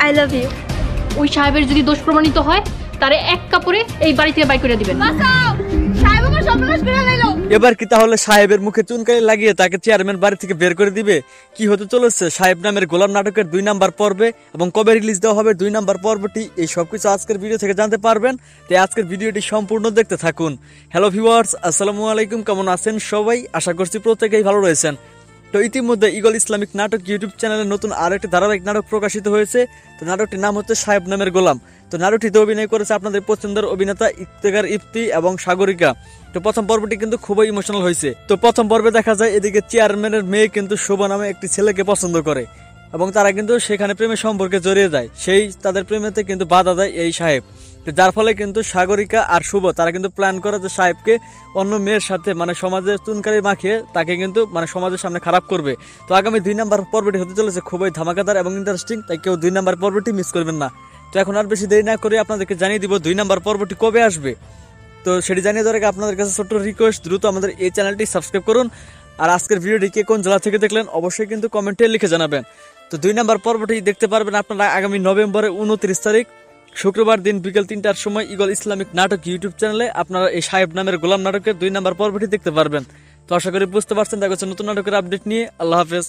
I love you. ওই সাহেবের যদি দোষ প্রমাণিত হয় তারে এক কাপড়ে এই বাড়ি থেকে বাই করে দিবেন। এবার কি তাহলে সাহেবের মুখে চুনকালি লাগিয়ে তাকে চেয়ারম্যান বাড়ি থেকে বের করে দিবে? কি হতে চলেছে সাহেব নামের গোলাম নাটকের 2 নাম্বার পর্বে এবং কবে রিলিজ দেওয়া হবে 2 নাম্বার পর্বটি, এই সবকিছু আজকের ভিডিও থেকে জানতে পারবেন। তাই আজকের ভিডিওটি সম্পূর্ণ দেখতে থাকুন। হ্যালো ভিউয়ার্স, আসসালামু আলাইকুম, কেমন আছেন সবাই? আশা করছি প্রত্যেকেই ভালো রয়েছেন। তো ইতিমধ্যে ইগল ইসলামিক নাটক ইউটিউব চ্যানেলে নতুন আরো একটি ধারাবাহিক নাটক প্রকাশিত হয়েছে। তো নাটকটির নাম হচ্ছে সাহেব নামের গোলাম। তো নাটকটিতে অভিনয় করেছে আপনাদের পছন্দের অভিনেতা ইফতেখার ইফতি এবং সাগরিকা। তো প্রথম পর্বটি কিন্তু খুবই ইমোশনাল হয়েছে। তো প্রথম পর্বে দেখা যায় এদিকে চেয়ারম্যানের মেয়ে কিন্তু শোভা নামে একটি ছেলেকে পছন্দ করে এবং তারা কিন্তু সেখানে প্রেমের সম্পর্কে জড়িয়ে যায়। সেই তাদের প্রেমেতে কিন্তু বাধা দেয় এই সাহেব, যার ফলে কিন্তু সাগরিকা আর শুভ তারা কিন্তু প্ল্যান করে যে সাহেবকে অন্য মেয়ের সাথে মানে সমাজে চুনকারি মাখিয়ে তাকে কিন্তু মানে সমাজের সামনে খারাপ করবে। তো আগামী 2 নাম্বার পর্বটি হতে চলেছে খুবই ধামাকাদার এবং ইন্টারেস্টিং, তাই কেউ 2 নাম্বার পর্বটি মিস করবেন না। তো এখন আর বেশি দেরি না করে আপনাদেরকে জানিয়ে দিব 2 নাম্বার পর্বটি কবে আসবে। তো সেটি জানিয়ে দেওয়ার আগে আপনাদের কাছে ছোট্ট রিকোয়েস্ট, দ্রুত আমাদের এই চ্যানেলটি সাবস্ক্রাইব করুন। আর আজকের ভিডিওটি কে কোন জেলা থেকে দেখলেন অবশ্যই কিন্তু কমেন্টে লিখে জানাবেন। তো 2 নাম্বার পর্বটি দেখতে পারবেন আপনারা আগামী নভেম্বরের 29 তারিখ শুক্রবার দিন বিকেল 3টার সময় ইগল ইসলামিক নাটক ইউটিউব চ্যানেলে আপনারা এই সাহেব নামের গোলাম নাটকের 2 নাম্বার পর্বটি দেখতে পারবেন। তো আশা করি বুঝতে পারছেন। দেখা হচ্ছে নতুন নাটকের আপডেট নিয়ে। আল্লাহ হাফেজ।